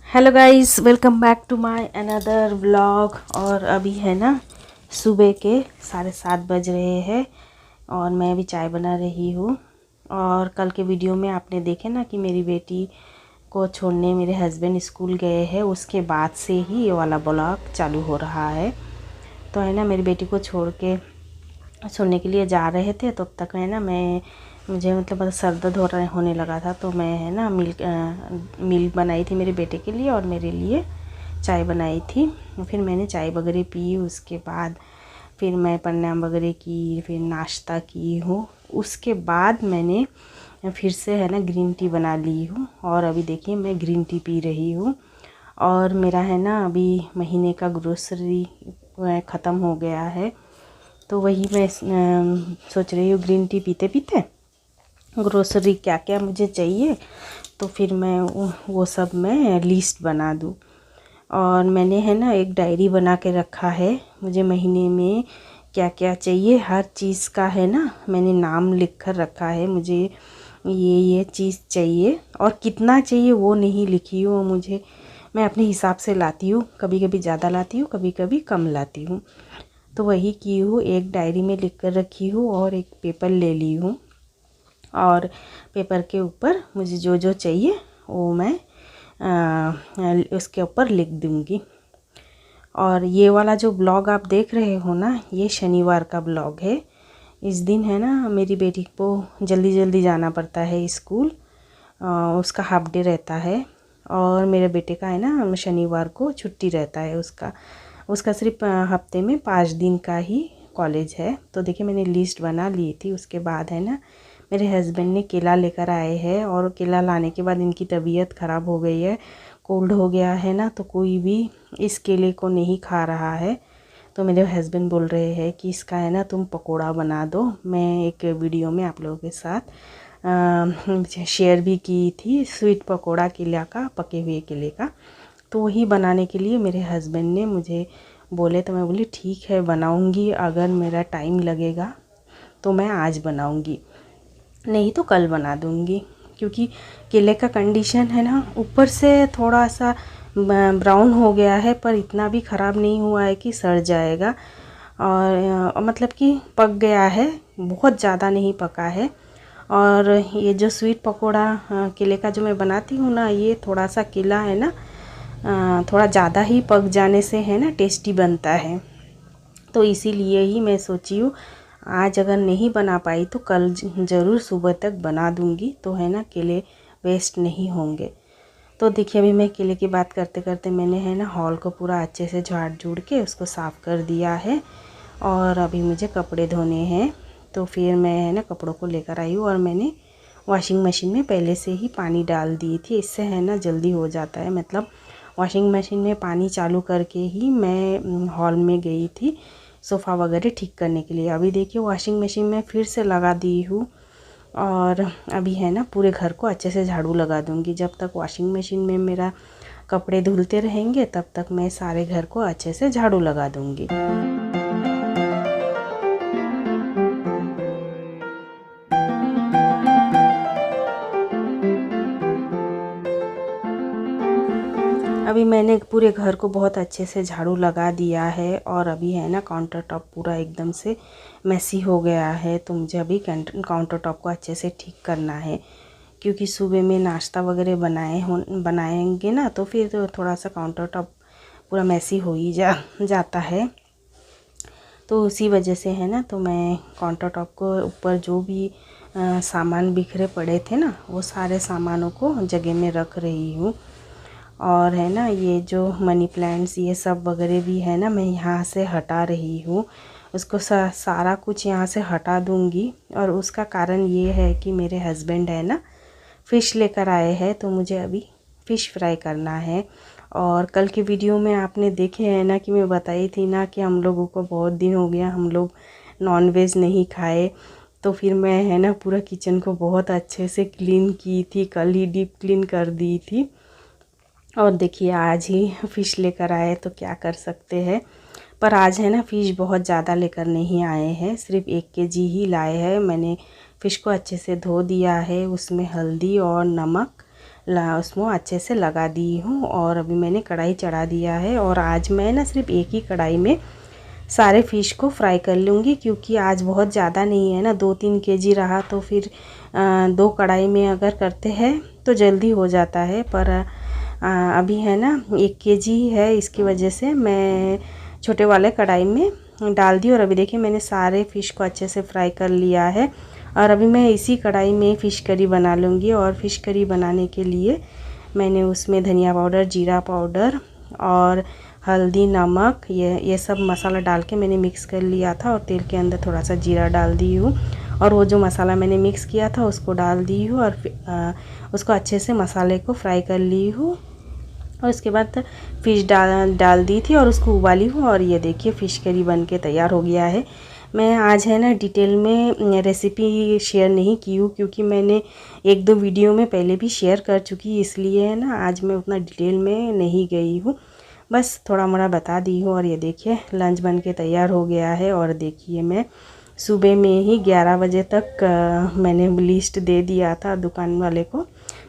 Hello guys, welcome back to my another vlog. और अभी है ना सुबह के 7:30 बज रहे हैं और मैं अभी चाय बना रही हूँ। और कल के वीडियो में आपने देखे ना कि मेरी बेटी को छोड़ने मेरे हस्बैंड स्कूल गए हैं, उसके बाद से ही ये वाला ब्लॉग चालू हो रहा है। तो है ना मेरी बेटी को छोड़ने के लिए जा रहे थे, तब तक है ना मुझे मतलब सर दर्द होने लगा था। तो मैं है ना मिल्क बनाई थी मेरे बेटे के लिए और मेरे लिए चाय बनाई थी। फिर मैंने चाय वगैरह पी, उसके बाद फिर मैं प्रणाम वगैरह की, फिर नाश्ता की हूँ। उसके बाद मैंने फिर से है ना ग्रीन टी बना ली हूँ और अभी देखिए मैं ग्रीन टी पी रही हूँ। और मेरा है ना अभी महीने का ग्रोसरी ख़त्म हो गया है, तो वही मैं सोच रही हूँ ग्रीन टी पीते पीते ग्रोसरी क्या क्या मुझे चाहिए तो फिर मैं वो सब मैं लिस्ट बना दूँ। और मैंने है ना एक डायरी बना के रखा है, मुझे महीने में क्या क्या चाहिए हर चीज़ का है ना मैंने नाम लिख कर रखा है। मुझे ये चीज़ चाहिए और कितना चाहिए वो नहीं लिखी हूँ, मुझे मैं अपने हिसाब से लाती हूँ, कभी कभी ज़्यादा लाती हूँ, कभी कभी कम लाती हूँ। तो वही की हूँ, एक डायरी में लिख कर रखी हूँ और एक पेपर ले ली हूँ और पेपर के ऊपर मुझे जो जो चाहिए वो मैं उसके ऊपर लिख दूँगी। और ये वाला जो ब्लॉग आप देख रहे हो ना, ये शनिवार का ब्लॉग है। इस दिन है ना मेरी बेटी को जल्दी जल्दी जाना पड़ता है स्कूल, उसका हाफ डे रहता है और मेरे बेटे का है ना शनिवार को छुट्टी रहता है। उसका सिर्फ हफ्ते में 5 दिन का ही कॉलेज है। तो देखिए मैंने लिस्ट बना ली थी। उसके बाद है ना मेरे हस्बैंड ने केला लेकर आए हैं और केला लाने के बाद इनकी तबीयत ख़राब हो गई है, कोल्ड हो गया है ना, तो कोई भी इस केले को नहीं खा रहा है। तो मेरे हस्बैंड बोल रहे हैं कि इसका है ना तुम पकोड़ा बना दो। मैं एक वीडियो में आप लोगों के साथ शेयर भी की थी, स्वीट पकोड़ा केला का, पके हुए केले का। तो वही बनाने के लिए मेरे हस्बैंड ने मुझे बोले, तो मैं बोली ठीक है बनाऊंगी, अगर मेरा टाइम लगेगा तो मैं आज बनाऊंगी, नहीं तो कल बना दूंगी। क्योंकि केले का कंडीशन है ना ऊपर से थोड़ा सा ब्राउन हो गया है, पर इतना भी ख़राब नहीं हुआ है कि सड़ जाएगा। और मतलब कि पक गया है, बहुत ज़्यादा नहीं पका है। और ये जो स्वीट पकोड़ा केले का जो मैं बनाती हूँ ना, ये थोड़ा सा केला है ना थोड़ा ज़्यादा ही पक जाने से है ना टेस्टी बनता है। तो इसीलिए ही मैं सोची हूँ आज अगर नहीं बना पाई तो कल ज़रूर सुबह तक बना दूँगी, तो है ना केले वेस्ट नहीं होंगे। तो देखिए अभी मैं केले की बात करते करते मैंने है ना हॉल को पूरा अच्छे से झाड़ झूड़ के उसको साफ़ कर दिया है और अभी मुझे कपड़े धोने हैं। तो फिर मैं है ना कपड़ों को लेकर आई हूँ और मैंने वॉशिंग मशीन में पहले से ही पानी डाल दी थी, इससे है ना जल्दी हो जाता है। मतलब वॉशिंग मशीन में पानी चालू करके ही मैं हॉल में गई थी सोफ़ा वगैरह ठीक करने के लिए। अभी देखिए वॉशिंग मशीन में फिर से लगा दी हूँ और अभी है ना पूरे घर को अच्छे से झाड़ू लगा दूँगी। जब तक वॉशिंग मशीन में मेरा कपड़े धुलते रहेंगे तब तक मैं सारे घर को अच्छे से झाड़ू लगा दूँगी। अभी मैंने पूरे घर को बहुत अच्छे से झाड़ू लगा दिया है और अभी है ना काउंटर टॉप पूरा एकदम से मैसी हो गया है। तो मुझे अभी काउंटर टॉप को अच्छे से ठीक करना है, क्योंकि सुबह में नाश्ता वगैरह बनाएंगे ना, तो फिर तो थोड़ा सा काउंटर टॉप पूरा मैसी हो ही जाता है। तो उसी वजह से है ना तो मैं काउंटर टॉप को ऊपर जो भी सामान बिखरे पड़े थे ना, वो सारे सामानों को जगह में रख रही हूँ। और है ना ये जो मनी प्लांट्स ये सब वगैरह भी है ना मैं यहाँ से हटा रही हूँ, उसको सारा कुछ यहाँ से हटा दूँगी। और उसका कारण ये है कि मेरे हस्बैंड है ना फ़िश लेकर आए हैं, तो मुझे अभी फ़िश फ्राई करना है। और कल की वीडियो में आपने देखे हैं ना कि मैं बताई थी ना कि हम लोगों को बहुत दिन हो गया हम लोग नॉन वेज नहीं खाए। तो फिर मैं है ना पूरा किचन को बहुत अच्छे से क्लीन की थी, कल ही डीप क्लीन कर दी थी। और देखिए आज ही फ़िश लेकर आए, तो क्या कर सकते हैं। पर आज है ना फ़िश बहुत ज़्यादा लेकर नहीं आए हैं, सिर्फ 1 केजी ही लाए हैं। मैंने फ़िश को अच्छे से धो दिया है, उसमें हल्दी और नमक उसमें अच्छे से लगा दी हूँ। और अभी मैंने कढ़ाई चढ़ा दिया है और आज मैं ना सिर्फ एक ही कढ़ाई में सारे फ़िश को फ्राई कर लूँगी, क्योंकि आज बहुत ज़्यादा नहीं है ना, 2-3 केजी रहा तो फिर 2 कढ़ाई में अगर करते हैं तो जल्दी हो जाता है। पर अभी है ना 1 केजी है, इसकी वजह से मैं छोटे वाले कढ़ाई में डाल दी। और अभी देखिए मैंने सारे फ़िश को अच्छे से फ्राई कर लिया है और अभी मैं इसी कढ़ाई में फ़िश करी बना लूँगी। और फ़िश करी बनाने के लिए मैंने उसमें धनिया पाउडर, जीरा पाउडर और हल्दी, नमक ये सब मसाला डाल के मैंने मिक्स कर लिया था और तेल के अंदर थोड़ा सा जीरा डाल दी हूँ और वो जो मसाला मैंने मिक्स किया था उसको डाल दी हूँ और उसको अच्छे से मसाले को फ्राई कर ली हूँ। और उसके बाद फ़िश डाल दी थी और उसको उबाली हूँ। और ये देखिए फ़िश करी बन के तैयार हो गया है। मैं आज है ना डिटेल में रेसिपी शेयर नहीं की हूँ, क्योंकि मैंने 1-2 वीडियो में पहले भी शेयर कर चुकी, इसलिए है ना आज मैं उतना डिटेल में नहीं गई हूँ, बस थोड़ा मोड़ा बता दी हूँ। और ये देखिए लंच बन के तैयार हो गया है। और देखिए मैं सुबह में ही 11 बजे तक मैंने लिस्ट दे दिया था दुकान वाले को,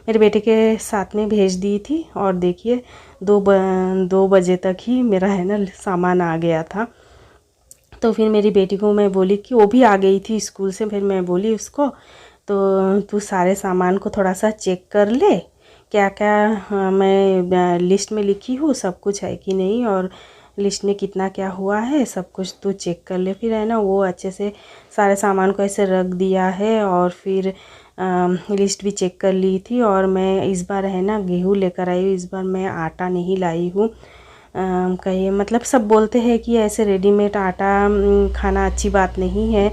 मेरे बेटे के साथ में भेज दी थी। और देखिए 2 बजे तक ही मेरा है ना सामान आ गया था। तो फिर मेरी बेटी को मैं बोली कि वो भी आ गई थी स्कूल से, फिर मैं बोली उसको तो तू सारे सामान को थोड़ा सा चेक कर ले, क्या क्या मैं लिस्ट में लिखी हूँ सब कुछ है कि नहीं, और लिस्ट में कितना क्या हुआ है सब कुछ तू चेक कर ले। फिर है ना वो अच्छे से सारे सामान को ऐसे रख दिया है और फिर लिस्ट भी चेक कर ली थी। और मैं इस बार है ना गेहूँ लेकर आई हूँ, इस बार मैं आटा नहीं लाई हूँ। कहिए मतलब सब बोलते हैं कि ऐसे रेडीमेड आटा खाना अच्छी बात नहीं है,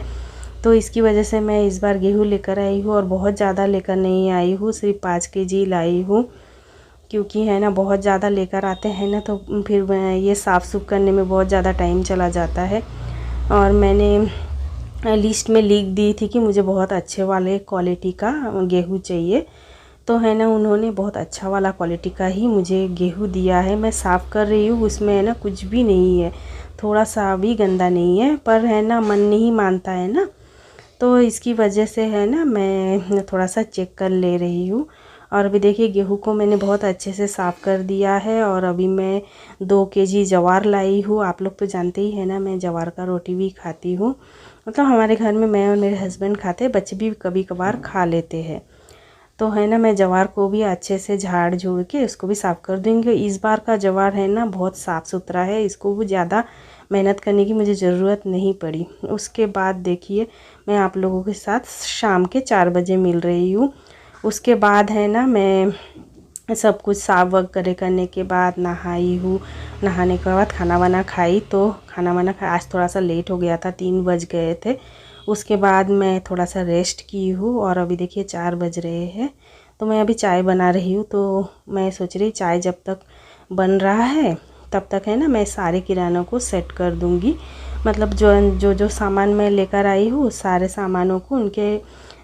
तो इसकी वजह से मैं इस बार गेहूँ लेकर आई हूँ और बहुत ज़्यादा लेकर नहीं आई हूँ, सिर्फ 5 केजी लाई हूँ, क्योंकि है ना बहुत ज़्यादा लेकर आते हैं ना तो फिर ये साफ़ सूफ करने में बहुत ज़्यादा टाइम चला जाता है। और मैंने लिस्ट में लिख दी थी कि मुझे बहुत अच्छे वाले क्वालिटी का गेहूँ चाहिए, तो है ना उन्होंने बहुत अच्छा वाला क्वालिटी का ही मुझे गेहूँ दिया है। मैं साफ़ कर रही हूँ, उसमें है ना कुछ भी नहीं है, थोड़ा सा भी गंदा नहीं है, पर है ना मन नहीं मानता है ना, तो इसकी वजह से है ना मैं थोड़ा सा चेक कर ले रही हूँ। और अभी देखिए गेहूँ को मैंने बहुत अच्छे से साफ़ कर दिया है। और अभी मैं 2 केजी जवार लाई हूँ। आप लोग तो जानते ही है ना मैं जवार का रोटी भी खाती हूँ, मतलब हमारे घर में मैं और मेरे हस्बैंड खाते हैं, बच्चे भी कभी कभार खा लेते हैं। तो है ना मैं जवार को भी अच्छे से झाड़ झूड़ के उसको भी साफ़ कर दूँगी। इस बार का जवार है ना बहुत साफ़ सुथरा है, इसको भी ज़्यादा मेहनत करने की मुझे ज़रूरत नहीं पड़ी। उसके बाद देखिए मैं आप लोगों के साथ शाम के 4 बजे मिल रही हूँ। उसके बाद है ना मैं सब कुछ साफ वगैरह करने के बाद नहाई हूँ, नहाने के बाद खाना वाना खाई, तो खाना वाना खा आज थोड़ा सा लेट हो गया था, 3 बज गए थे। उसके बाद मैं थोड़ा सा रेस्ट की हूँ और अभी देखिए 4 बज रहे हैं, तो मैं अभी चाय बना रही हूँ। तो मैं सोच रही चाय जब तक बन रहा है तब तक है ना मैं सारे किरानों को सेट कर दूँगी, मतलब जो सामान मैं लेकर आई हूँ सारे सामानों को उनके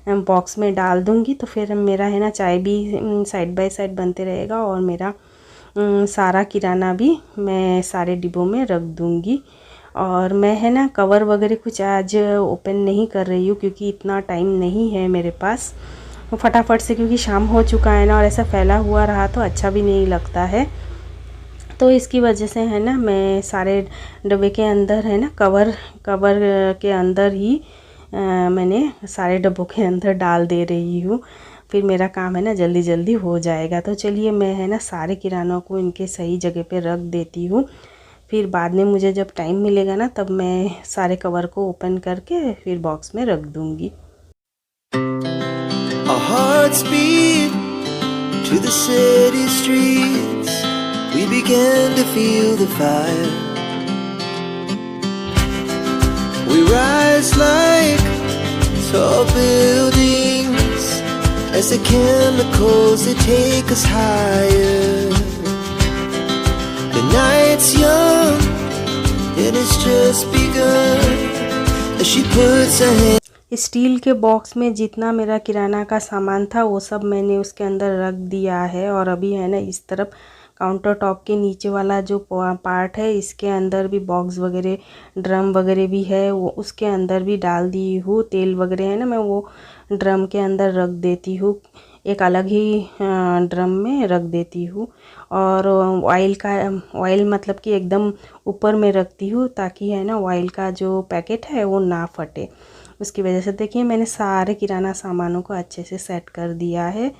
बॉक्स में डाल दूँगी, तो फिर मेरा है ना चाय भी साइड बाय साइड बनते रहेगा और मेरा सारा किराना भी मैं सारे डिब्बों में रख दूँगी। और मैं है ना कवर वगैरह कुछ आज ओपन नहीं कर रही हूँ, क्योंकि इतना टाइम नहीं है मेरे पास, फटाफट से, क्योंकि शाम हो चुका है ना और ऐसा फैला हुआ रहा तो अच्छा भी नहीं लगता है। तो इसकी वजह से है ना मैं सारे डब्बे के अंदर है ना कवर के अंदर ही मैंने सारे डब्बों के अंदर डाल दे रही हूँ, फिर मेरा काम है ना जल्दी जल्दी हो जाएगा। तो चलिए मैं है ना सारे किरानों को इनके सही जगह पे रख देती हूँ, फिर बाद में मुझे जब टाइम मिलेगा ना तब मैं सारे कवर को ओपन करके फिर बॉक्स में रख दूँगी। Our hearts beat to the city streets. We began to feel the fire. We rise like tall buildings as the chemicals they take us higher. The night's young and it's just begun as she puts her hand. Steel के box में जितना मेरा किराना का सामान था वो सब मैंने उसके अंदर रख दिया है। और अभी है ना इस तरफ काउंटर टॉप के नीचे वाला जो पार्ट है इसके अंदर भी बॉक्स वगैरह ड्रम वगैरह भी है, वो उसके अंदर भी डाल दी हूँ। तेल वगैरह है ना मैं वो ड्रम के अंदर रख देती हूँ, एक अलग ही ड्रम में रख देती हूँ। और ऑयल मतलब कि एकदम ऊपर में रखती हूँ ताकि है ना ऑयल का जो पैकेट है वो ना फटे। उसकी वजह से देखिए मैंने सारे किराना सामानों को अच्छे से सेट कर दिया है।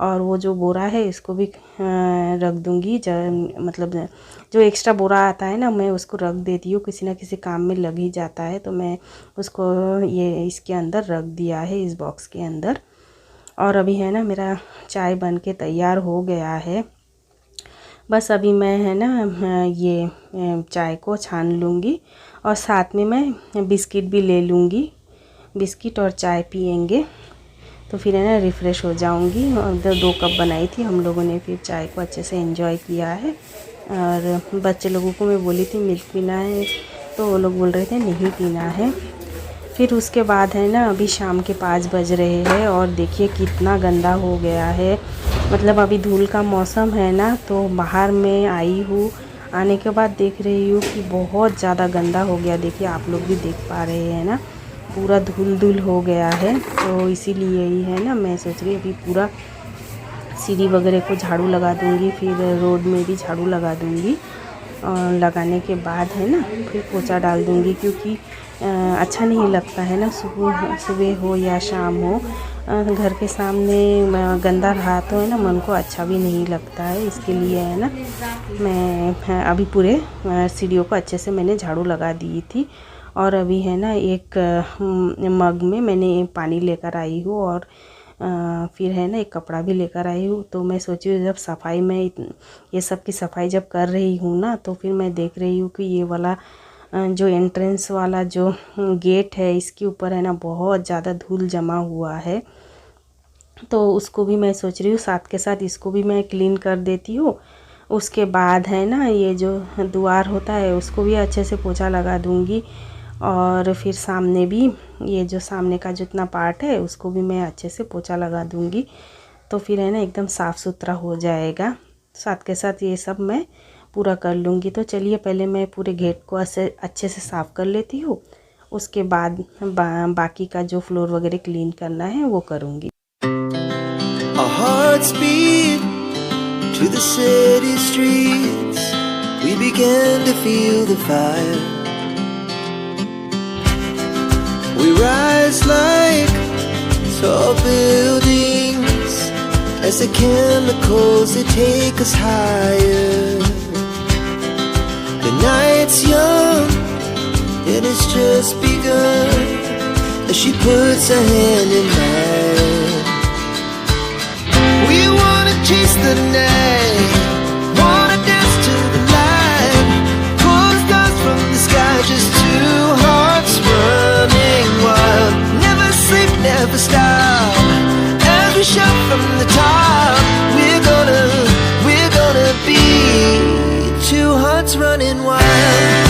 और वो जो बोरा है इसको भी रख दूँगी, मतलब जो एक्स्ट्रा बोरा आता है ना मैं उसको रख देती हूँ, किसी ना किसी काम में लग ही जाता है, तो मैं उसको ये इसके अंदर रख दिया है, इस बॉक्स के अंदर। और अभी है ना मेरा चाय बन के तैयार हो गया है। बस अभी मैं है ना ये चाय को छान लूँगी और साथ में मैं बिस्किट भी ले लूँगी, बिस्किट और चाय पियेंगे तो फिर है ना रिफ़्रेश हो जाऊंगी। और उधर 2 कप बनाई थी हम लोगों ने, फिर चाय को अच्छे से एंजॉय किया है। और बच्चे लोगों को मैं बोली थी मिल्क पीना है तो वो लोग बोल रहे थे नहीं पीना है। फिर उसके बाद है ना अभी शाम के 5 बज रहे हैं और देखिए कितना गंदा हो गया है। मतलब अभी धूल का मौसम है ना, तो बाहर में आई हूँ, आने के बाद देख रही हूँ कि बहुत ज़्यादा गंदा हो गया। देखिए आप लोग भी देख पा रहे हैं ना, पूरा धूल धूल हो गया है। तो इसीलिए ही है ना मैं सोच रही अभी पूरा सीढ़ी वगैरह को झाड़ू लगा दूँगी, फिर रोड में भी झाड़ू लगा दूँगी। और लगाने के बाद है ना फिर पोछा डाल दूँगी, क्योंकि अच्छा नहीं लगता है ना सुबह हो या शाम हो, घर के सामने गंदा रहा तो है ना मन को अच्छा भी नहीं लगता है। इसके लिए है ना मैं अभी पूरे सीढ़ियों को अच्छे से मैंने झाड़ू लगा दी थी। और अभी है ना एक मग में मैंने पानी लेकर आई हूँ और फिर है ना एक कपड़ा भी लेकर आई हूँ। तो मैं सोची हूँ जब सफाई में ये सब की सफाई जब कर रही हूँ ना, तो फिर मैं देख रही हूँ कि ये वाला जो एंट्रेंस वाला जो गेट है इसके ऊपर है ना बहुत ज़्यादा धूल जमा हुआ है। तो उसको भी मैं सोच रही हूँ साथ के साथ इसको भी मैं क्लीन कर देती हूँ। उसके बाद है ना ये जो द्वार होता है उसको भी अच्छे से पोछा लगा दूँगी। और फिर सामने भी ये जो सामने का जितना पार्ट है उसको भी मैं अच्छे से पोछा लगा दूँगी, तो फिर है ना एकदम साफ़ सुथरा हो जाएगा। साथ के साथ ये सब मैं पूरा कर लूँगी। तो चलिए पहले मैं पूरे गेट को अच्छे से साफ़ कर लेती हूँ, उसके बाद बाकी का जो फ्लोर वगैरह क्लीन करना है वो करूँगी। Our hearts beat to the city streets. We began to feel the fire. We rise like tall buildings as the chemicals they take us higher. The night's young and it's just begun as she puts her hand in mine. We wanna chase the night, wanna dance to the light, pull the stars from the sky, just two hearts running wild. Never sleep, never stop, as we shout from the top. We're gonna be two hearts running wild.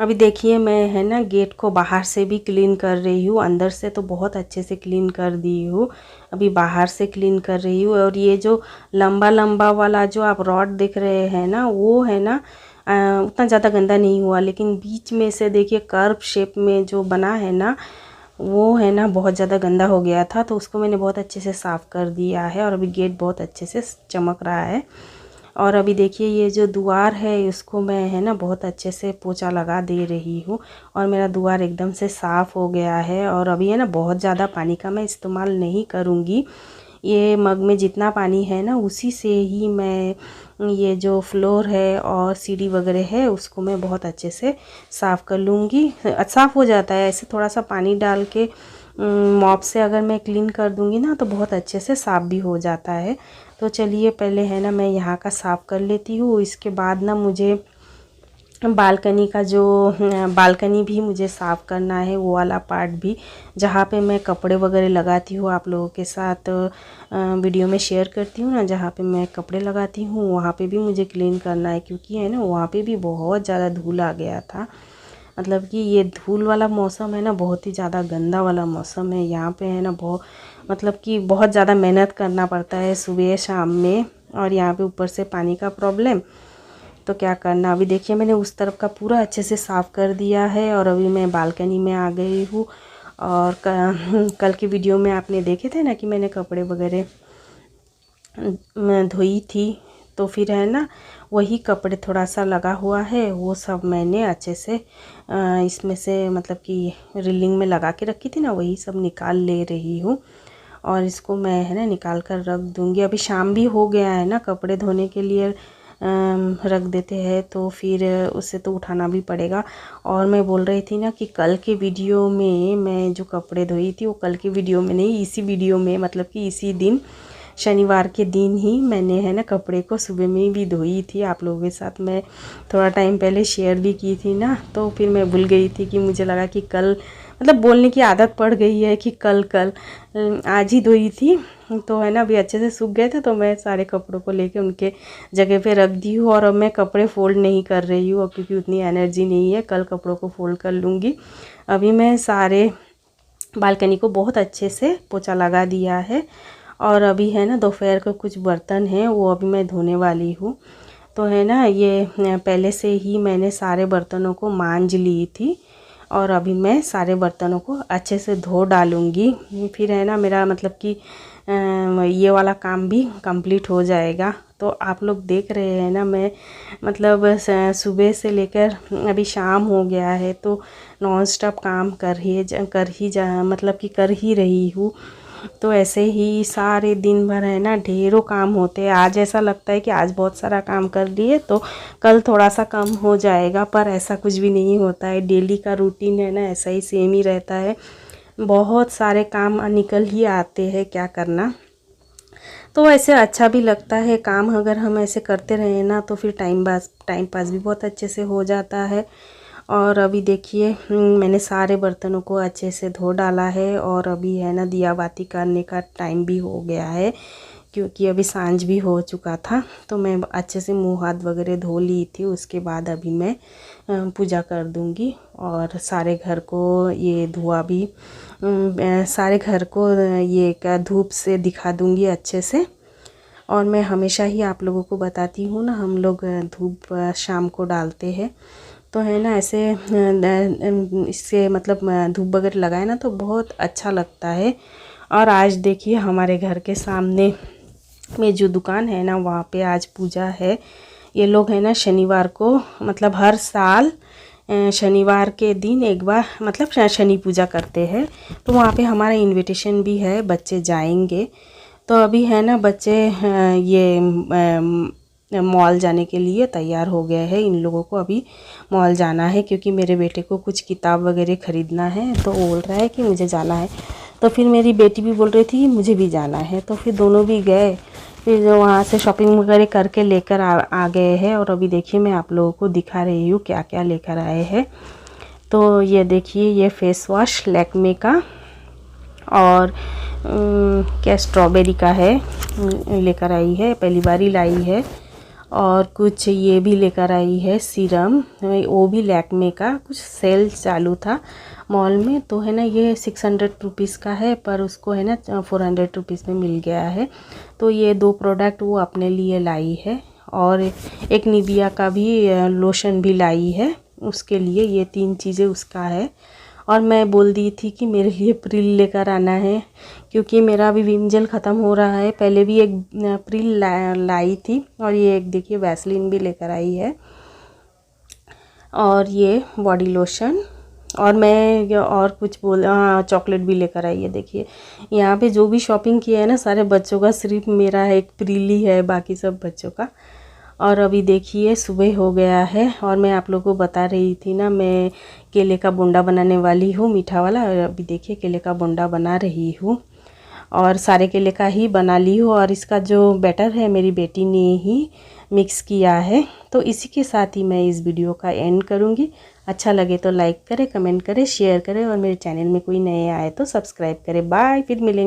अभी देखिए मैं है ना gate को बाहर से भी clean कर रही हूँ, अंदर से तो बहुत अच्छे से क्लीन कर दी हूँ, अभी बाहर से क्लीन कर रही हूँ। और ये जो लंबा लंबा वाला जो आप रॉड देख रहे हैं ना, वो है ना उतना ज़्यादा गंदा नहीं हुआ, लेकिन बीच में से देखिए कर्व शेप में जो बना है ना, वो है ना बहुत ज़्यादा गंदा हो गया था। तो उसको मैंने बहुत अच्छे से साफ़ कर दिया है और अभी गेट बहुत अच्छे से चमक रहा है। और अभी देखिए ये जो द्वार है इसको मैं है ना बहुत अच्छे से पोछा लगा दे रही हूँ और मेरा द्वार एकदम से साफ़ हो गया है। और अभी है ना बहुत ज़्यादा पानी का मैं इस्तेमाल नहीं करूँगी, ये मग में जितना पानी है ना उसी से ही मैं ये जो फ्लोर है और सीढ़ी वगैरह है उसको मैं बहुत अच्छे से साफ़ कर लूँगी। साफ़ हो जाता है ऐसे, थोड़ा सा पानी डाल के मॉप से अगर मैं क्लीन कर दूँगी ना तो बहुत अच्छे से साफ़ भी हो जाता है। तो चलिए पहले है ना मैं यहाँ का साफ़ कर लेती हूँ, इसके बाद ना मुझे बालकनी का जो बालकनी भी मुझे साफ़ करना है, वो वाला पार्ट भी जहाँ पे मैं कपड़े वगैरह लगाती हूँ, आप लोगों के साथ वीडियो में शेयर करती हूँ ना, जहाँ पे मैं कपड़े लगाती हूँ वहाँ पे भी मुझे क्लीन करना है, क्योंकि है ना वहाँ पे भी बहुत ज़्यादा धूल आ गया था। मतलब कि ये धूल वाला मौसम है ना बहुत ही ज़्यादा गंदा वाला मौसम है यहाँ पे है ना, मतलब कि बहुत ज़्यादा मेहनत करना पड़ता है सुबह शाम में, और यहाँ पे ऊपर से पानी का प्रॉब्लम, तो क्या करना। अभी देखिए मैंने उस तरफ का पूरा अच्छे से साफ़ कर दिया है और अभी मैं बालकनी में आ गई हूँ और कल की वीडियो में आपने देखे थे ना कि मैंने कपड़े वगैरह धोई थी, तो फिर है ना वही कपड़े थोड़ा सा लगा हुआ है, वो सब मैंने अच्छे से इसमें से मतलब कि रीलिंग में लगा के रखी थी ना, वही सब निकाल ले रही हूँ। और इसको मैं है ना निकाल कर रख दूँगी। अभी शाम भी हो गया है ना, कपड़े धोने के लिए रख देते हैं तो फिर उससे तो उठाना भी पड़ेगा। और मैं बोल रही थी ना कि कल के वीडियो में मैं जो कपड़े धोई थी वो कल की वीडियो में नहीं, इसी वीडियो में, मतलब कि इसी दिन शनिवार के दिन ही मैंने है ना कपड़े को सुबह में भी धोई थी। आप लोगों के साथ मैं थोड़ा टाइम पहले शेयर भी की थी ना, तो फिर मैं भूल गई थी कि मुझे लगा कि कल, मतलब बोलने की आदत पड़ गई है कि कल आज ही धोई थी। तो है ना अभी अच्छे से सूख गए थे तो मैं सारे कपड़ों को लेके उनके जगह पे रख दी हूँ। और अब मैं कपड़े फोल्ड नहीं कर रही हूँ क्योंकि उतनी एनर्जी नहीं है, कल कपड़ों को फोल्ड कर लूँगी। अभी मैं सारे बालकनी को बहुत अच्छे से पोछा लगा दिया है। और अभी है ना दोपहर को कुछ बर्तन हैं वो अभी मैं धोने वाली हूँ। तो है ना ये पहले से ही मैंने सारे बर्तनों को मांज ली थी और अभी मैं सारे बर्तनों को अच्छे से धो डालूँगी। फिर है ना मेरा मतलब कि ये वाला काम भी कंप्लीट हो जाएगा। तो आप लोग देख रहे हैं ना, मैं मतलब सुबह से लेकर अभी शाम हो गया है तो नॉन स्टॉप काम कर ही रही हूँ। तो ऐसे ही सारे दिन भर है ना ढेरों काम होते हैं। आज ऐसा लगता है कि आज बहुत सारा काम कर लिए तो कल थोड़ा सा कम हो जाएगा, पर ऐसा कुछ भी नहीं होता है। डेली का रूटीन है ना ऐसा ही सेम ही रहता है, बहुत सारे काम निकल ही आते हैं, क्या करना। तो ऐसे अच्छा भी लगता है काम, अगर हम ऐसे करते रहें ना तो फिर टाइम पास भी बहुत अच्छे से हो जाता है। और अभी देखिए मैंने सारे बर्तनों को अच्छे से धो डाला है और अभी है ना दिया बाती करने का टाइम भी हो गया है क्योंकि अभी सांझ भी हो चुका था। तो मैं अच्छे से मुंह हाथ वगैरह धो ली थी, उसके बाद अभी मैं पूजा कर दूंगी और सारे घर को ये धुआं भी सारे घर को ये धूप से दिखा दूंगी अच्छे से। और मैं हमेशा ही आप लोगों को बताती हूँ ना, हम लोग धूप शाम को डालते हैं तो है ना ऐसे इससे मतलब धूप वगैरह लगाए ना तो बहुत अच्छा लगता है। और आज देखिए हमारे घर के सामने में जो दुकान है ना वहाँ पे आज पूजा है। ये लोग है ना शनिवार को, मतलब हर साल शनिवार के दिन एक बार मतलब शनि पूजा करते हैं, तो वहाँ पे हमारा इनविटेशन भी है, बच्चे जाएंगे। तो अभी है ना बच्चे ये मॉल जाने के लिए तैयार हो गए हैं। इन लोगों को अभी मॉल जाना है क्योंकि मेरे बेटे को कुछ किताब वगैरह ख़रीदना है, तो बोल रहा है कि मुझे जाना है। तो फिर मेरी बेटी भी बोल रही थी कि मुझे भी जाना है, तो फिर दोनों भी गए। फिर वहाँ से शॉपिंग वगैरह करके लेकर आ गए हैं। और अभी देखिए मैं आप लोगों को दिखा रही हूँ क्या क्या लेकर आए हैं। तो ये देखिए ये फेस वॉश लैक्मे का और क्या स्ट्रॉबेरी का है लेकर आई है, पहली बार ही लाई है। और कुछ ये भी लेकर आई है सीरम, वो भी लैक्मे का, कुछ सेल चालू था मॉल में तो है ना ये 600 रुपीज़ का है, पर उसको है ना 400 रुपीज़ में मिल गया है। तो ये 2 प्रोडक्ट वो अपने लिए लाई है और एक निविया का भी लोशन भी लाई है उसके लिए। ये 3 चीज़ें उसका है। और मैं बोल दी थी कि मेरे लिए प्रिल लेकर आना है क्योंकि मेरा अभी विम जेल ख़त्म हो रहा है। पहले भी एक प्रिल लाई थी और ये एक देखिए वैसलीन भी लेकर आई है और ये बॉडी लोशन। और मैं और कुछ चॉकलेट भी लेकर आई है। देखिए यहाँ पे जो भी शॉपिंग किया है ना सारे बच्चों का, सिर्फ मेरा एक प्रिल ही है, बाकी सब बच्चों का। और अभी देखिए सुबह हो गया है और मैं आप लोगों को बता रही थी ना मैं केले का बोंडा बनाने वाली हूँ, मीठा वाला। और अभी देखिए केले का बोंडा बना रही हूँ और सारे केले का ही बना ली हूँ। और इसका जो बैटर है मेरी बेटी ने ही मिक्स किया है। तो इसी के साथ ही मैं इस वीडियो का एंड करूँगी। अच्छा लगे तो लाइक करें, कमेंट करें, शेयर करें और मेरे चैनल में कोई नए आए तो सब्सक्राइब करें। बाय, फिर मिलेंगे।